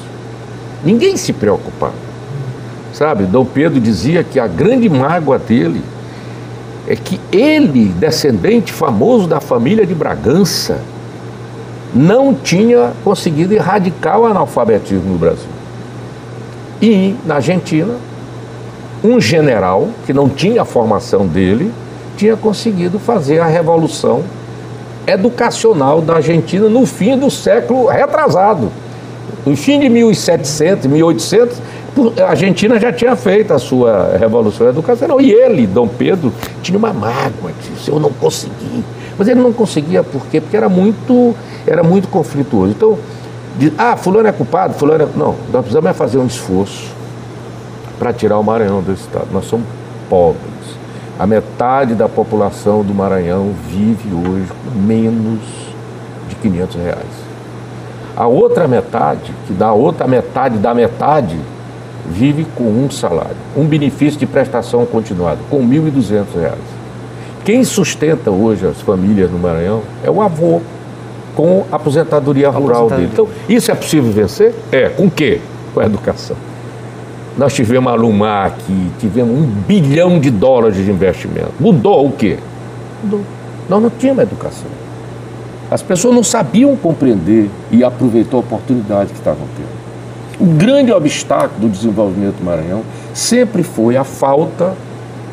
Ninguém se preocupava. Sabe, Dom Pedro dizia que a grande mágoa dele é que ele, descendente famoso da família de Bragança, não tinha conseguido erradicar o analfabetismo no Brasil. E, na Argentina, um general, que não tinha a formação dele, tinha conseguido fazer a revolução educacional da Argentina no fim do século retrasado. No fim de 1700, 1800, a Argentina já tinha feito a sua revolução educacional. E ele, Dom Pedro, tinha uma mágoa disso. Eu não consegui. Mas ele não conseguia por quê? Porque era muito conflituoso. Então, fulano é culpado, fulano é... Não, nós precisamos fazer um esforço para tirar o Maranhão do estado. Nós somos pobres. A metade da população do Maranhão vive hoje com menos de R$500. A outra metade, que dá a outra metade da metade, vive com um salário, um benefício de prestação continuada, com R$1.200. Quem sustenta hoje as famílias no Maranhão é o avô, com a aposentadoria rural dele. Então, isso é possível vencer? Com o quê? Com a educação. Nós tivemos a Lumar aqui, tivemos $1 bilhão de investimento. Mudou o quê? Mudou. Nós não tínhamos educação. As pessoas não sabiam compreender e aproveitar a oportunidade que estavam tendo. O grande obstáculo do desenvolvimento do Maranhão sempre foi a falta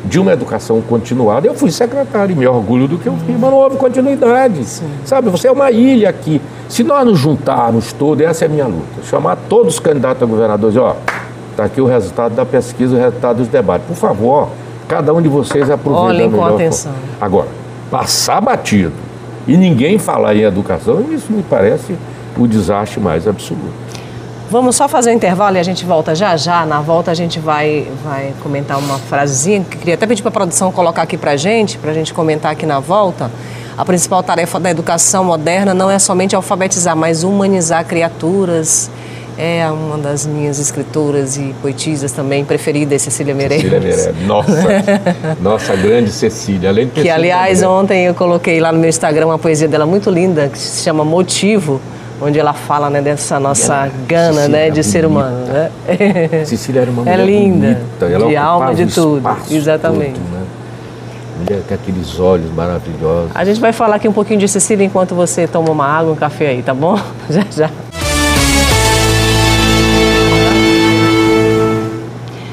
de uma educação continuada. Eu fui secretário e me orgulho do que eu fiz, mas não houve continuidade. Sim. Sabe, você é uma ilha aqui. Se nós nos juntarmos todos, essa é a minha luta, chamar todos os candidatos a governadores, está aqui o resultado da pesquisa, o resultado dos debates. Por favor, cada um de vocês aproveita. Olhem com atenção. Agora, passar batido e ninguém falar em educação, isso me parece o desastre mais absoluto. Vamos só fazer um intervalo e a gente volta já já. Na volta a gente vai comentar uma frasezinha que queria até pedir para a produção colocar aqui para a gente comentar aqui na volta. A principal tarefa da educação moderna não é somente alfabetizar, mas humanizar criaturas. É uma das minhas escritoras e poetisas também preferidas, Cecília Meirelles. Cecília Meirelles, nossa grande Cecília. Além de ter que, aliás, ontem eu coloquei lá no meu Instagram uma poesia dela muito linda, que se chama Motivo, onde ela fala, né, dessa nossa gana, né, de ser humano. Né? Cecília era uma mulher linda, bonita, ela de alma, de tudo. Exatamente. Todo, né? Mulher com aqueles olhos maravilhosos. A gente vai falar aqui um pouquinho de Cecília enquanto você toma uma água, um café aí, tá bom? Já, já.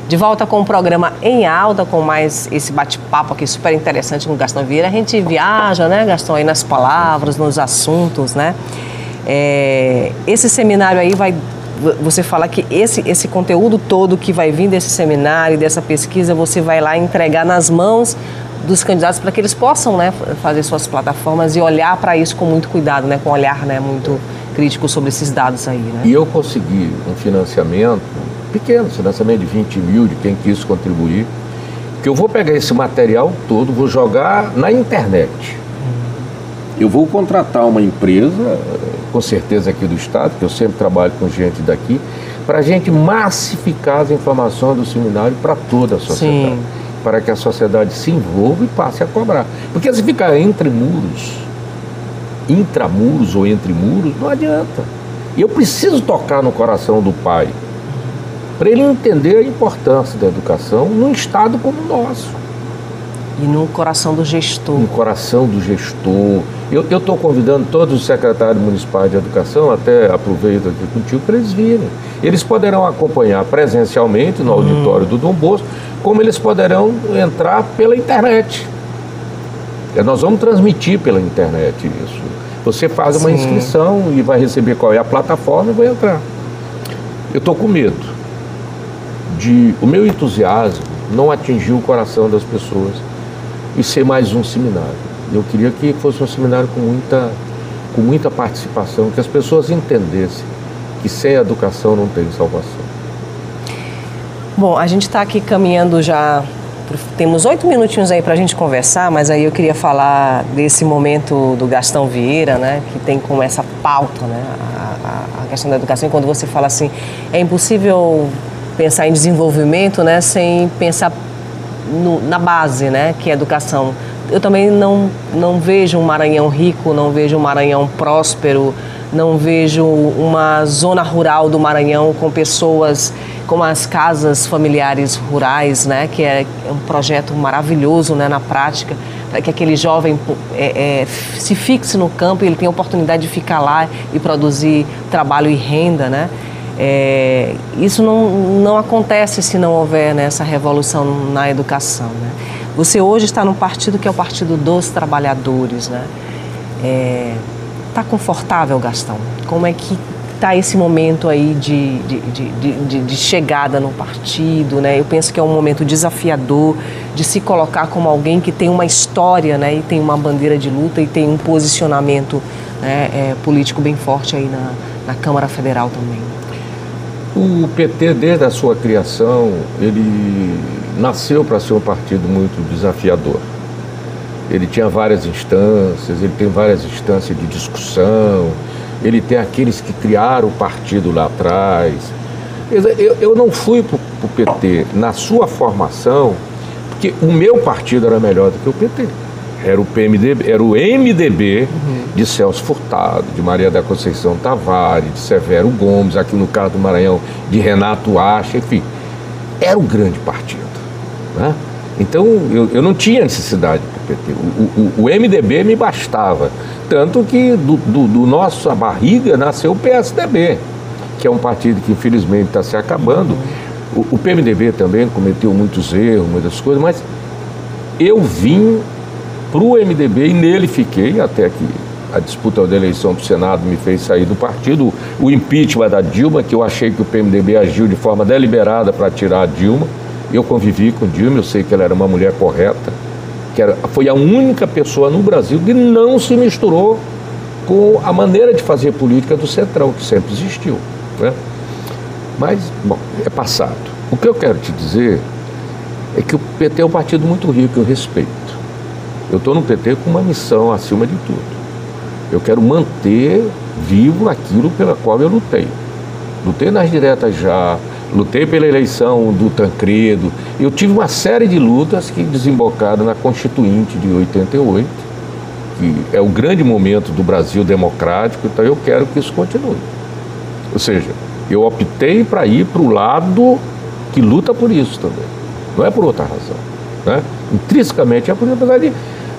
De volta com o programa Em Alta, com mais esse bate-papo aqui super interessante com o Gastão Vieira. A gente viaja, né, Gastão, aí nas palavras, nos assuntos, né? Esse seminário aí você fala que esse conteúdo todo que vai vir desse seminário, dessa pesquisa, você vai lá entregar nas mãos dos candidatos para que eles possam, né, fazer suas plataformas e olhar para isso com muito cuidado, né, com um olhar, né, muito crítico sobre esses dados aí, né? E eu consegui um financiamento pequeno, financiamento de 20 mil, de quem quis contribuir, que eu vou pegar esse material todo, vou jogar na internet. Eu vou contratar uma empresa, com certeza aqui do estado, que eu sempre trabalho com gente daqui, para a gente massificar as informações do seminário para toda a sociedade. Sim. Para que a sociedade se envolva e passe a cobrar. Porque se ficar entre muros, intramuros ou entre muros, não adianta. E eu preciso tocar no coração do pai, para ele entender a importância da educação num estado como o nosso. E no coração do gestor. No coração do gestor. Eu estou convidando todos os secretários municipais de educação, até aproveito aqui contigo, para eles virem. Eles poderão acompanhar presencialmente no auditório do Dom Bosco, como eles poderão entrar pela internet. Nós vamos transmitir pela internet isso. Você faz uma inscrição e vai receber qual é a plataforma e vai entrar. Eu estou com medo de o meu entusiasmo não atingir o coração das pessoas e ser mais um seminário. Eu queria que fosse um seminário com muita participação, que as pessoas entendessem que sem educação não tem salvação. Bom, a gente está aqui caminhando já, temos 8 minutinhos aí para a gente conversar, mas aí eu queria falar desse momento do Gastão Vieira, né, que tem como essa pauta, né, a questão da educação. E quando você fala assim, é impossível pensar em desenvolvimento, né, sem pensar na base, né, que é a educação. Eu também não vejo um Maranhão rico, não vejo um Maranhão próspero, não vejo uma zona rural do Maranhão com pessoas como as casas familiares rurais, né, que é um projeto maravilhoso, né, na prática, para que aquele jovem se fixe no campo e ele tenha a oportunidade de ficar lá e produzir trabalho e renda, né? Isso não acontece se não houver, né, essa revolução na educação, né? Você hoje está num partido que é o Partido dos Trabalhadores, né? Está confortável, Gastão? Como é que está esse momento aí de chegada no partido, né? Eu penso que é um momento desafiador de se colocar como alguém que tem uma história, né, e tem uma bandeira de luta e tem um posicionamento, né, político bem forte aí na Câmara Federal também. O PT, desde a sua criação, ele nasceu para ser um partido muito desafiador. Ele tinha várias instâncias, ele tem várias instâncias de discussão, ele tem aqueles que criaram o partido lá atrás. Eu não fui para o PT na sua formação, porque o meu partido era melhor do que o PT. Era o PMDB, era o MDB de Celso Furtado, de Maria da Conceição Tavares, de Severo Gomes, aqui no caso do Maranhão, de Renato Acha, enfim. Era o grande partido, né? Então, eu não tinha necessidade do PT. O MDB me bastava. Tanto que do nossa barriga nasceu o PSDB, que é um partido que infelizmente está se acabando. O PMDB também cometeu muitos erros, muitas coisas, mas eu vim para o MDB e nele fiquei até que a disputa da eleição para o Senado me fez sair do partido. O impeachment da Dilma, que eu achei que o PMDB agiu de forma deliberada para tirar a Dilma. Eu convivi com Dilma, eu sei que ela era uma mulher correta, foi a única pessoa no Brasil que não se misturou com a maneira de fazer política do Centrão, que sempre existiu, né? Mas, bom, é passado. O que eu quero te dizer é que o PT é um partido muito rico, eu respeito. Eu estou no PT com uma missão acima de tudo. Eu quero manter vivo aquilo pela qual eu lutei. Lutei nas diretas já, lutei pela eleição do Tancredo. Eu tive uma série de lutas que desembocaram na Constituinte de 88, que é o grande momento do Brasil democrático, então eu quero que isso continue. Ou seja, eu optei para ir para o lado que luta por isso também. Não é por outra razão, né? Intrinsecamente é por isso, apesar de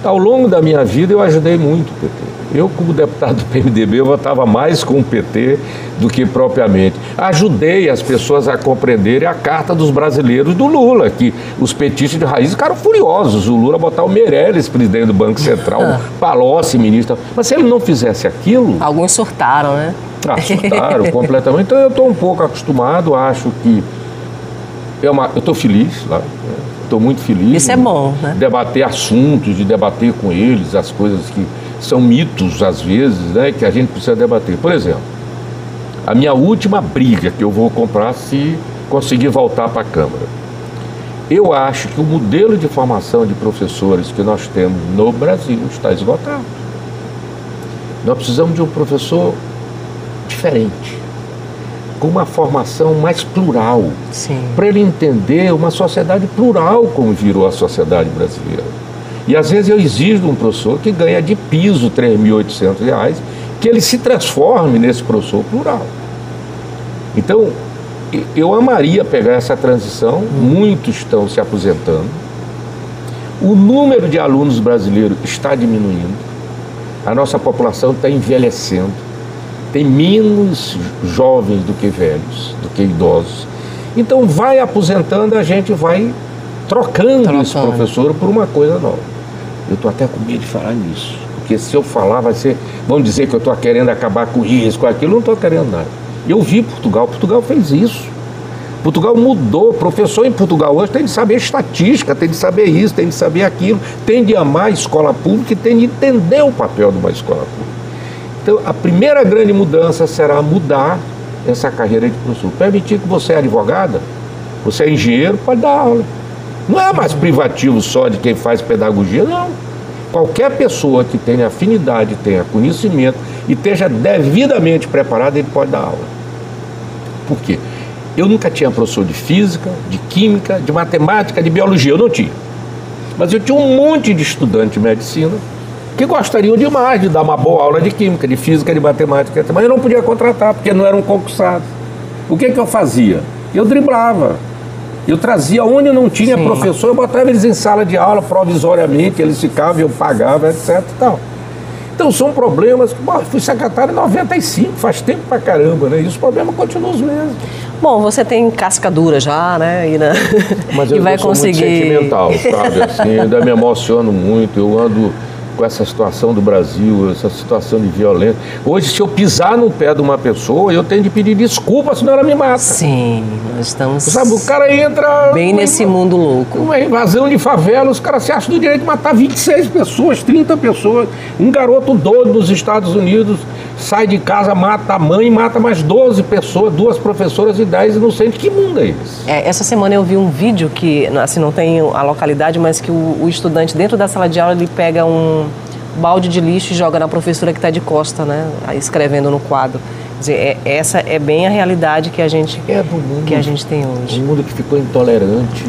Ao longo da minha vida eu ajudei muito o PT. Eu, como deputado do PMDB, eu votava mais com o PT do que propriamente. Ajudei as pessoas a compreenderem a carta dos brasileiros do Lula, que os petistas de raiz ficaram furiosos. O Lula botar o Meirelles, presidente do Banco Central, o Palocci, ministro. Mas se ele não fizesse aquilo... Alguns surtaram, né? Surtaram completamente. Então eu estou um pouco acostumado, acho que... Eu estou feliz lá, estou muito feliz. Isso é bom, né? Debater assuntos, de debater com eles, as coisas que são mitos, às vezes, né, que a gente precisa debater. Por exemplo, a minha última briga que eu vou comprar se conseguir voltar para a Câmara. Eu acho que o modelo de formação de professores que nós temos no Brasil está esgotado. Nós precisamos de um professor diferente, com uma formação mais plural, para ele entender uma sociedade plural como virou a sociedade brasileira. E às vezes eu exijo de um professor que ganha de piso R$ 3.800, que ele se transforme nesse professor plural. Então, eu amaria pegar essa transição, muitos estão se aposentando, o número de alunos brasileiros está diminuindo, a nossa população está envelhecendo, tem menos jovens do que velhos, do que idosos. Então vai aposentando, a gente vai trocando esse professor por uma coisa nova. Eu estou até com medo de falar nisso, porque se eu falar vai ser, vão dizer que eu estou querendo acabar com isso, com aquilo, eu não estou querendo nada. Eu vi Portugal fez isso. Portugal mudou, professor em Portugal hoje tem de saber estatística, tem de saber isso, tem de saber aquilo, tem de amar a escola pública e tem de entender o papel de uma escola pública. Então, a primeira grande mudança será mudar essa carreira de professor. Permitir que você é advogada, você é engenheiro, pode dar aula. Não é mais privativo só de quem faz pedagogia, não. Qualquer pessoa que tenha afinidade, tenha conhecimento e esteja devidamente preparada, ele pode dar aula. Por quê? Eu nunca tinha professor de física, de química, de matemática, de biologia, eu não tinha. Mas eu tinha um monte de estudantes de medicina que gostariam demais de dar uma boa aula de química, de física, de matemática, mas eu não podia contratar, porque não eram concursados. O que eu fazia? Eu driblava. Eu trazia onde eu não tinha professor, eu botava eles em sala de aula provisoriamente, eles ficavam, eu pagava, etc. e tal. Então são problemas, eu fui secretário em 95, faz tempo pra caramba, né? E os problemas continuam os mesmos. Bom, você tem casca dura já, né? Mas eu vai sou conseguir... muito sentimental, sabe? Assim, ainda me emociono muito, eu ando com essa situação do Brasil, essa situação de violência. Hoje, se eu pisar no pé de uma pessoa, eu tenho de pedir desculpa, senão ela me mata. Sim, nós estamos... Sabe, o cara entra... bem nesse mundo louco. Uma invasão de favela, os caras se acham do direito de matar 26 pessoas, 30 pessoas. Um garoto doido nos Estados Unidos sai de casa, mata a mãe, mata mais 12 pessoas, 2 professoras e 10 inocentes. Que mundo é esse? Essa semana eu vi um vídeo que, assim, não tem a localidade, mas que o estudante dentro da sala de aula, ele pega um balde de lixo e joga na professora que está de costa, né? Escrevendo no quadro. Quer dizer, essa é bem a realidade que a gente, que a gente tem hoje. Um mundo que ficou intolerante.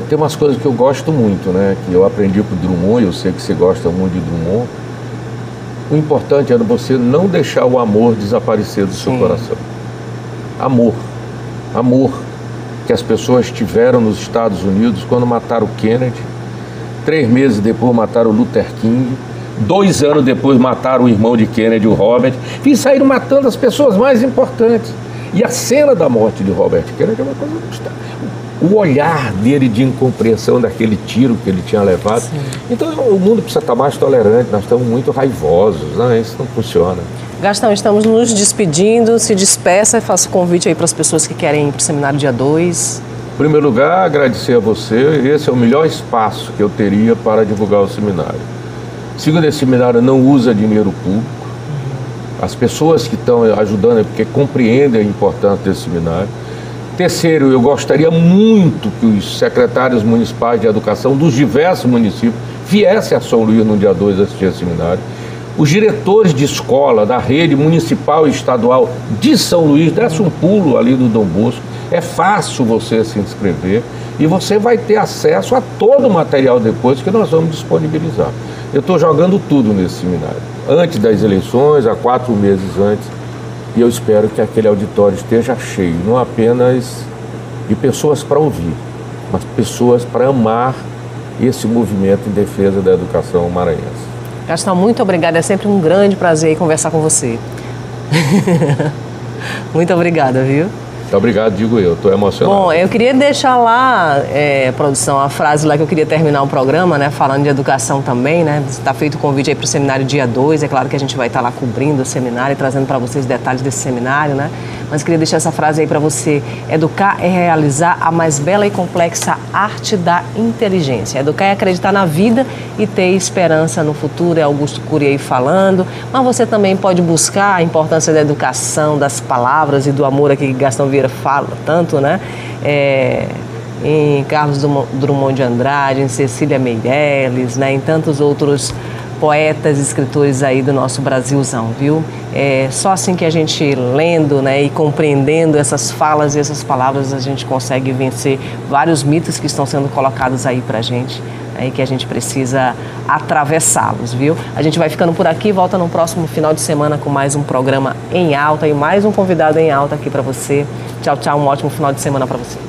Tem umas coisas que eu gosto muito, né? Que eu aprendi com o Drummond, eu sei que você gosta muito de Drummond. O importante é você não deixar o amor desaparecer do seu coração. Amor. Amor que as pessoas tiveram nos Estados Unidos quando mataram o Kennedy. 3 meses depois mataram o Luther King. 2 anos depois mataram o irmão de Kennedy, o Robert. E saíram matando as pessoas mais importantes. E a cena da morte de Robert Kennedy é uma coisa... O olhar dele de incompreensão daquele tiro que ele tinha levado. Sim. Então o mundo precisa estar mais tolerante, nós estamos muito raivosos, né? Isso não funciona. Gastão, estamos nos despedindo, se despeça e faça o convite aí para as pessoas que querem ir para o seminário dia 2. Em primeiro lugar, agradecer a você, esse é o melhor espaço que eu teria para divulgar o seminário. Segundo, esse seminário não usa dinheiro público, as pessoas que estão ajudando é porque compreendem a importância desse seminário. Terceiro, eu gostaria muito que os secretários municipais de educação dos diversos municípios viessem a São Luís no dia 2 assistir esse seminário. Os diretores de escola da rede municipal e estadual de São Luís dessem um pulo ali do Dom Bosco. É fácil você se inscrever e você vai ter acesso a todo o material depois que nós vamos disponibilizar. Eu estou jogando tudo nesse seminário, antes das eleições, há 4 meses antes. E eu espero que aquele auditório esteja cheio, não apenas de pessoas para ouvir, mas pessoas para amar esse movimento em defesa da educação maranhense. Gastão, muito obrigada. É sempre um grande prazer conversar com você. Muito obrigada, viu? Muito obrigado, digo eu, estou emocionado. Bom, eu queria deixar lá, produção, a frase lá que eu queria terminar o programa, né? Falando de educação também, né? Está feito o convite aí para o seminário dia 2, é claro que a gente vai estar lá cobrindo o seminário e trazendo para vocês detalhes desse seminário, né? Mas queria deixar essa frase aí para você. Educar é realizar a mais bela e complexa arte da inteligência. Educar é acreditar na vida e ter esperança no futuro, é Augusto Cury aí falando. Mas você também pode buscar a importância da educação, das palavras e do amor aqui que Gastão Vieira fala tanto, né? Em Carlos Drummond de Andrade, em Cecília Meirelles, né? Em tantos outros poetas e escritores aí do nosso Brasilzão, viu? É só assim que a gente lendo, né, e compreendendo essas falas e essas palavras, a gente consegue vencer vários mitos que estão sendo colocados aí pra gente, né, e que a gente precisa atravessá-los, viu? A gente vai ficando por aqui, volta no próximo final de semana com mais um programa em alta e mais um convidado em alta aqui pra você. Tchau, tchau, um ótimo final de semana pra você.